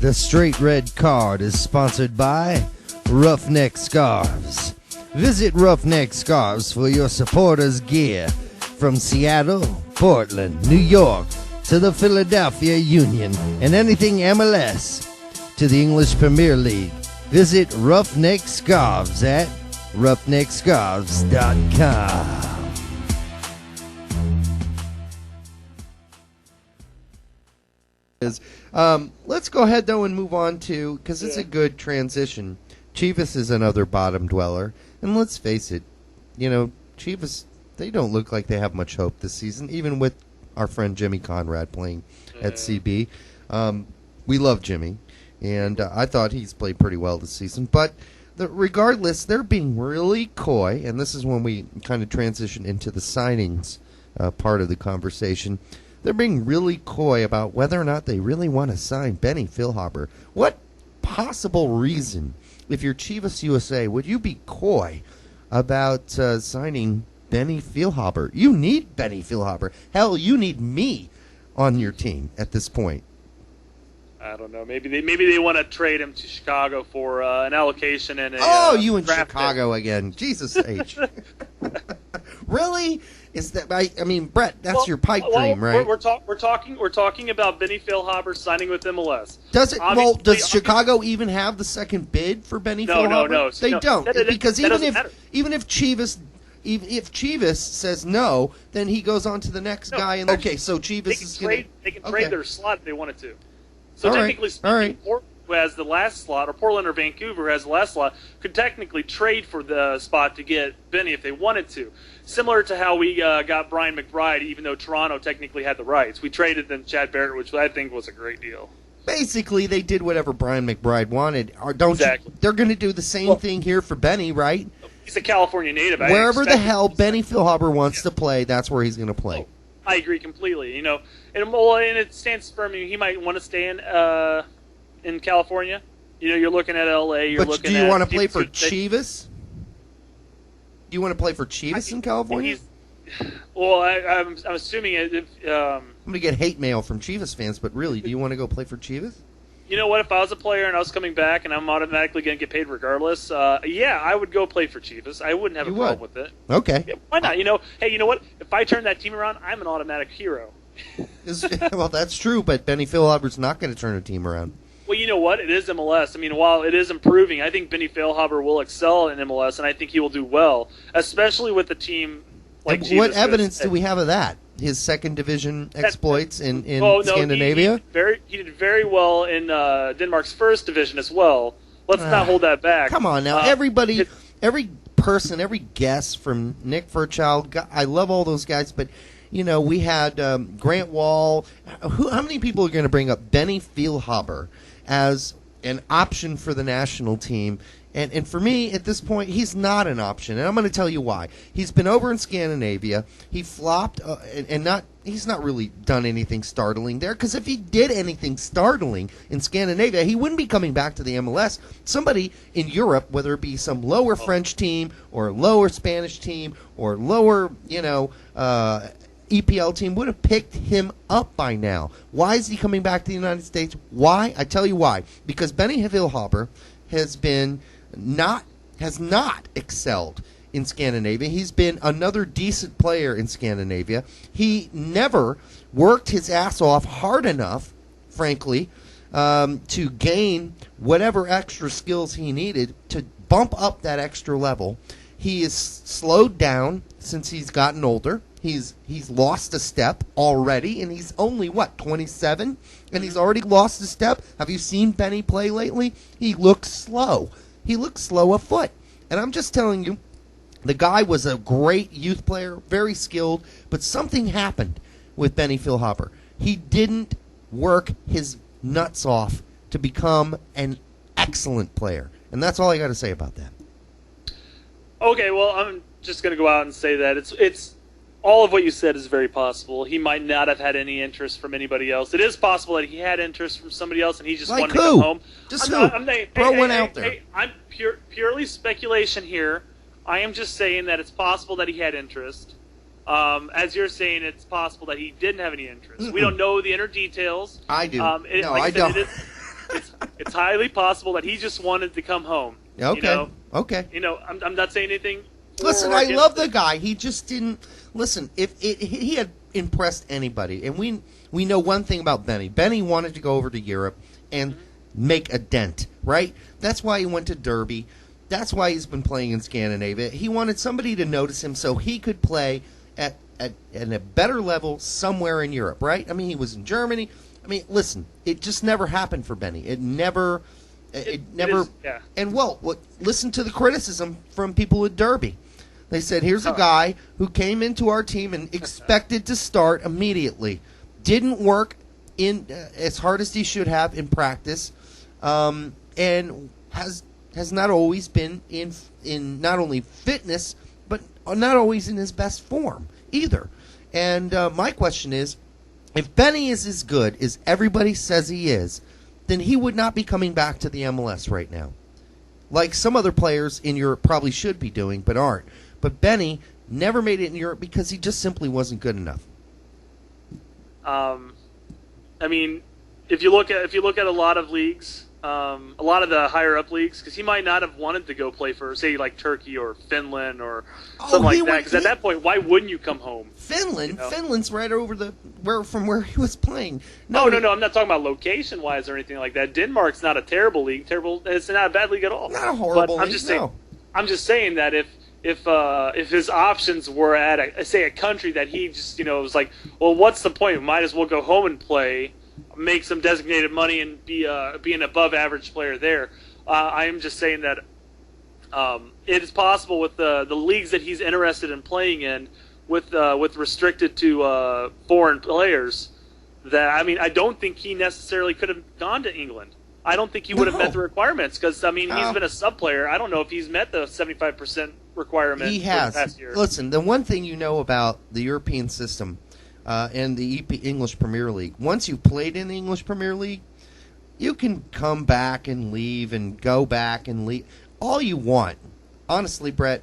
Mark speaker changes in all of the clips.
Speaker 1: The Straight Red Card is sponsored by Roughneck Scarves. Visit Roughneck Scarves for your supporters' gear from Seattle, Portland, New York, to the Philadelphia Union, and anything MLS to the English Premier League. Visit Roughneck Scarves at roughneckscarves.com. Let's go ahead, though, and move on to, because it's a good transition. Chivas is another bottom dweller, and let's face it, Chivas, they don't look like they have much hope this season, even with our friend Jimmy Conrad playing at CB. We love Jimmy, and I thought he's played pretty well this season, but regardless, they're being really coy, and this is when we kind of transition into the signings part of the conversation. They're being really coy about whether or not they really want to sign Benny Feilhaber. What possible reason, if you're Chivas USA, would you be coy about signing Benny Feilhaber? You need Benny Feilhaber. Hell, you need me on your team at this point.
Speaker 2: I don't know. Maybe they want to trade him to Chicago for an allocation and
Speaker 1: you in Chicago again? Jesus H. Really? Is that? I mean, Brett, that's your pipe dream, right?
Speaker 2: We're talking about Benny Feilhaber signing with MLS.
Speaker 1: Does it? Does Chicago even have the second bid for Benny Feilhaber?
Speaker 2: No.
Speaker 1: They don't, because even if Chivas says no, then he goes on to the next guy. And so Chivas is going to
Speaker 2: they can trade their slot if they wanted to. So technically speaking, Portland, who has the last slot, or Portland or Vancouver, who has the last slot, could technically trade for the spot to get Benny if they wanted to. Similar to how we got Brian McBride, even though Toronto technically had the rights. We traded them Chad Barrett, which I think was a great deal.
Speaker 1: Basically, they did whatever Brian McBride wanted. They're going to do the same thing here for Benny, right?
Speaker 2: He's a California native.
Speaker 1: Wherever the hell Benny Feilhaber wants to play, that's where he's going to play.
Speaker 2: I agree completely. And it stands firm. He might want to stay in California. You're looking at LA.
Speaker 1: But do you want to play for Chivas? Do you want to play for Chivas in California?
Speaker 2: I'm assuming
Speaker 1: I'm going to get hate mail from Chivas fans, but really, do you want to go play for Chivas?
Speaker 2: You know what? If I was a player and I was coming back and I'm automatically going to get paid regardless, I would go play for Chivas. I wouldn't have a problem with it.
Speaker 1: Okay.
Speaker 2: Yeah, why not? Hey, you know what? If I turn that team around, I'm an automatic hero.
Speaker 1: Well, that's true, but Benny Feilhaber's not going to turn a team around.
Speaker 2: Well, you know what? It is MLS. While it is improving, I think Benny Feilhaber will excel in MLS, and I think he will do well, especially with a team like Chivas.
Speaker 1: What evidence do we have of that? His second division exploits in Scandinavia?
Speaker 2: He did very well in Denmark's first division as well. Let's not hold that back.
Speaker 1: Come on now. every person, every guest from Nick Fairchild, I love all those guys, but we had Grant Wall. How many people are going to bring up Benny Feilhaber as an option for the national team? And for me, at this point, he's not an option, and I'm going to tell you why. He's been over in Scandinavia. He flopped, he's not really done anything startling there, because if he did anything startling in Scandinavia, he wouldn't be coming back to the MLS. Somebody in Europe, whether it be some lower French team or lower Spanish team or lower, EPL team, would have picked him up by now. Why is he coming back to the United States? Why? I tell you why. Because Benny Feilhaber has not excelled in Scandinavia. He's been another decent player in Scandinavia. He never worked his ass off hard enough, frankly, to gain whatever extra skills he needed to bump up that extra level. He is slowed down since he's gotten older. He's lost a step already, and he's only, 27? And he's already lost a step? Have you seen Benny play lately? He looks slow. He looks slow afoot. And I'm just telling you, the guy was a great youth player, very skilled, but something happened with Benny Feilhaber. He didn't work his nuts off to become an excellent player. And that's all I got to say about that.
Speaker 2: Okay, well, I'm just going to go out and say that it's all of what you said is very possible. He might not have had any interest from anybody else. It is possible that he had interest from somebody else and he just wanted to come home.
Speaker 1: Just throw one out there.
Speaker 2: I'm purely speculation here. I am just saying that it's possible that he had interest. As you're saying, it's possible that he didn't have any interest. We don't know the inner details.
Speaker 1: I do.
Speaker 2: I don't. it's highly possible that he just wanted to come home.
Speaker 1: Okay. Okay.
Speaker 2: I'm not saying anything.
Speaker 1: Listen, I love the guy. He just didn't listen. If he had impressed anybody, and we know one thing about Benny. Benny wanted to go over to Europe and make a dent, right? That's why he went to Derby. That's why he's been playing in Scandinavia. He wanted somebody to notice him so he could play at a better level somewhere in Europe, right? I mean, he was in Germany. I mean, listen, it just never happened for Benny. It never.
Speaker 2: Yeah.
Speaker 1: And listen to the criticism from people at Derby. They said, here's a guy who came into our team and expected to start immediately. Didn't work in as hard as he should have in practice, and has not always been in not only fitness, but not always in his best form either. And my question is, if Benny is as good as everybody says he is, then he would not be coming back to the MLS right now. Like some other players in Europe probably should be doing, but aren't. But Benny never made it in Europe because he just simply wasn't good enough.
Speaker 2: I mean, if you look at a lot of leagues, a lot of the higher up leagues, because he might not have wanted to go play for, say, like Turkey or Finland or something like that. Because at that point, why wouldn't you come home?
Speaker 1: Finland's right over from where he was playing.
Speaker 2: No, I'm not talking about location wise or anything like that. Denmark's not a terrible league. It's not a bad league at all.
Speaker 1: Not a horrible league.
Speaker 2: I'm just saying that if his options were at a country that he just was like, well, what's the point? Might as well go home and play, make some designated money, and be an above average player there. I am just saying that it is possible with the leagues that he's interested in playing in, with restricted to foreign players. That I don't think he necessarily could have gone to England. I don't think he would have met the requirements because he's been a sub player. I don't know if he's met the 75% requirement.
Speaker 1: He has.
Speaker 2: For the past year.
Speaker 1: Listen, the one thing you know about the European system and the English Premier League, once you've played in the English Premier League, you can come back and leave and go back and leave all you want. Honestly, Brett,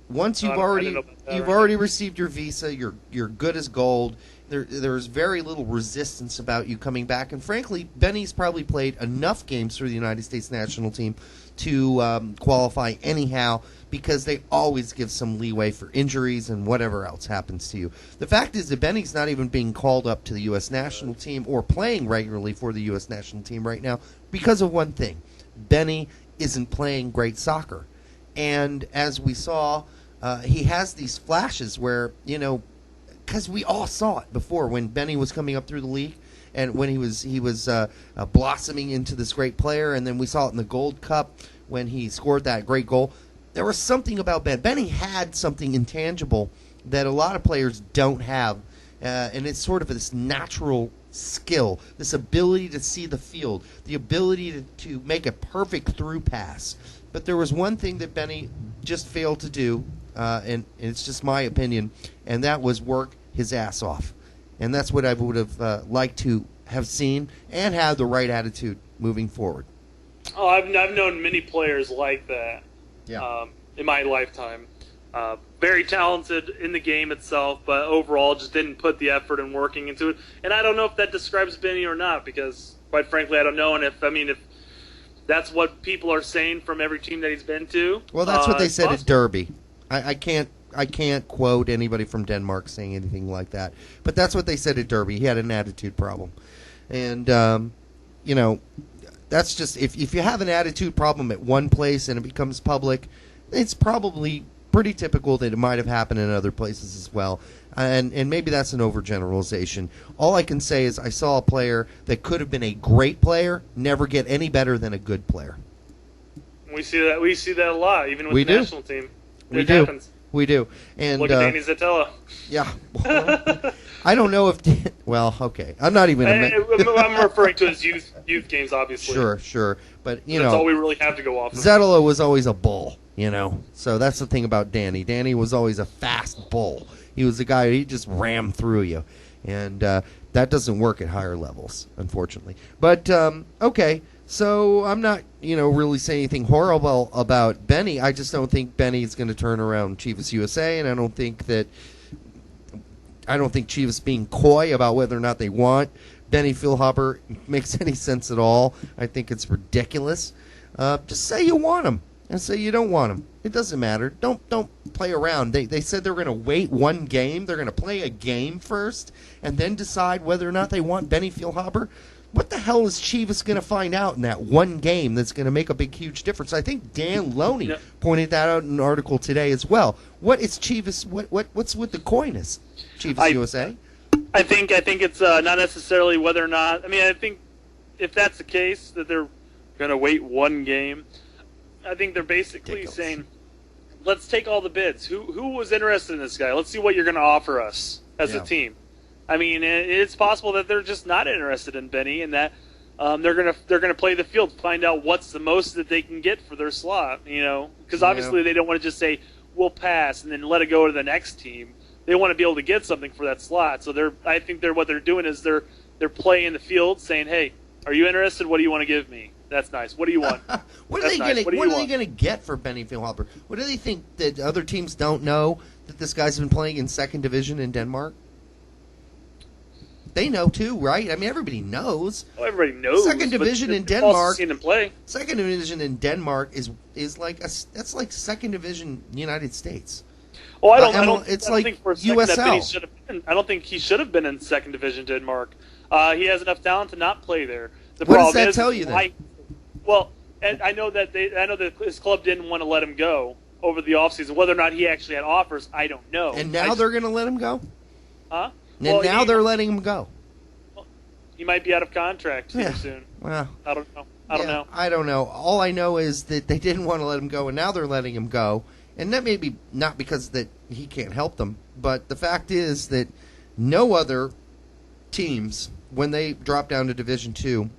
Speaker 1: once you've already received your visa, you're good as gold. There's very little resistance about you coming back. And frankly, Benny's probably played enough games for the United States national team to qualify anyhow, because they always give some leeway for injuries and whatever else happens to you. The fact is that Benny's not even being called up to the U.S. national team or playing regularly for the U.S. national team right now because of one thing. Benny isn't playing great soccer. And as we saw, he has these flashes where, because we all saw it before when Benny was coming up through the league and when he was blossoming into this great player, and then we saw it in the Gold Cup when he scored that great goal. There was something about Ben. Benny had something intangible that a lot of players don't have, and it's sort of this natural skill, this ability to see the field, the ability to make a perfect through pass. But there was one thing that Benny just failed to do, and it's just my opinion, and that was work his ass off. And that's what I would have liked to have seen and have the right attitude moving forward.
Speaker 2: Oh, I've known many players like that.
Speaker 1: Yeah.
Speaker 2: In my lifetime. Very talented in the game itself, but overall just didn't put the effort and working into it. And I don't know if that describes Benny or not, because quite frankly, I don't know. And if that's what people are saying from every team that he's been to.
Speaker 1: Well, that's what they said at Derby. I can't quote anybody from Denmark saying anything like that, but that's what they said at Derby. He had an attitude problem, and that's just if you have an attitude problem at one place and it becomes public, it's probably pretty typical that it might have happened in other places as well. And maybe that's an overgeneralization. All I can say is I saw a player that could have been a great player never get any better than a good player.
Speaker 2: We see that a lot, even with the national team. It happens.
Speaker 1: We do. And
Speaker 2: look at Danny Zatella.
Speaker 1: Yeah. Well, I don't know if. Well, okay. I'm not even.
Speaker 2: I'm referring to his youth games, obviously.
Speaker 1: Sure. But
Speaker 2: that's all we really have to go off of.
Speaker 1: Zatella was always a bull, So that's the thing about Danny. Danny was always a fast bull. He was the guy he just rammed through you, and that doesn't work at higher levels, unfortunately. But okay. So I'm not, really saying anything horrible about Benny. I just don't think Benny's going to turn around Chivas USA, and I don't think that I don't think Chivas being coy about whether or not they want Benny Feilhaber makes any sense at all. I think it's ridiculous. Just say you want him and say you don't want him. It doesn't matter. Don't play around. They said they're going to wait one game. They're going to play a game first and then decide whether or not they want Benny Feilhaber. What the hell is Chivas going to find out in that one game that's going to make a big, huge difference? I think Dan Loney pointed that out in an article today as well. What is Chivas? What's with the coyness? Chivas USA?
Speaker 2: I think it's not necessarily whether or not. I mean, I think if that's the case, that they're going to wait one game, I think they're basically saying, let's take all the bids. Who was interested in this guy? Let's see what you're going to offer us as a team. I mean, it's possible that they're just not interested in Benny, and that they're gonna play the field, find out what's the most that they can get for their slot. You know, because obviously they don't want to just say we'll pass and then let it go to the next team. They want to be able to get something for that slot. So I think what they're doing is they're playing the field, saying, "Hey, are you interested? What do you want to give me? That's nice. What do you want?
Speaker 1: What are they going to get for Benny Feilhaber? What do they think that other teams don't know that this guy's been playing in second division in Denmark? They know too, right? I mean, everybody knows.
Speaker 2: Oh, everybody knows.
Speaker 1: Second division in Denmark.
Speaker 2: Seen him play.
Speaker 1: Second division in Denmark is like that's like second division United States.
Speaker 2: Oh, I don't
Speaker 1: like
Speaker 2: think for a
Speaker 1: USL.
Speaker 2: I don't think he should have been in second division Denmark. He has enough talent to not play there.
Speaker 1: What does that tell you then?
Speaker 2: And I know that his club didn't want to let him go over the offseason. Whether or not he actually had offers, I don't know.
Speaker 1: And now they're going to let him go?
Speaker 2: Huh?
Speaker 1: And now they're letting him go.
Speaker 2: Well, he might be out of contract here soon.
Speaker 1: Well,
Speaker 2: I don't know.
Speaker 1: I don't know. All I know is that they didn't want to let him go, and now they're letting him go. And that may be not because that he can't help them, but the fact is that no other teams, when they dropped down to Division II,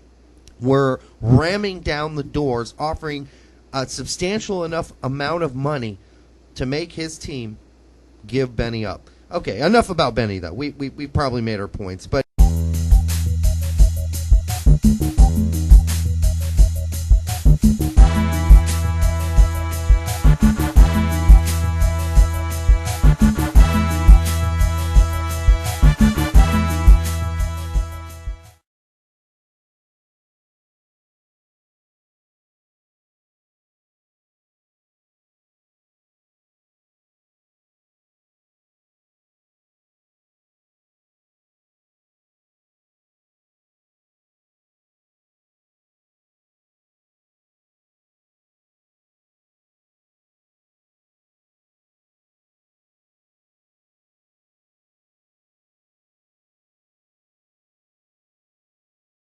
Speaker 1: were ramming down the doors, offering a substantial enough amount of money to make his team give Benny up. Okay, enough about Benny, though. We probably made our points. But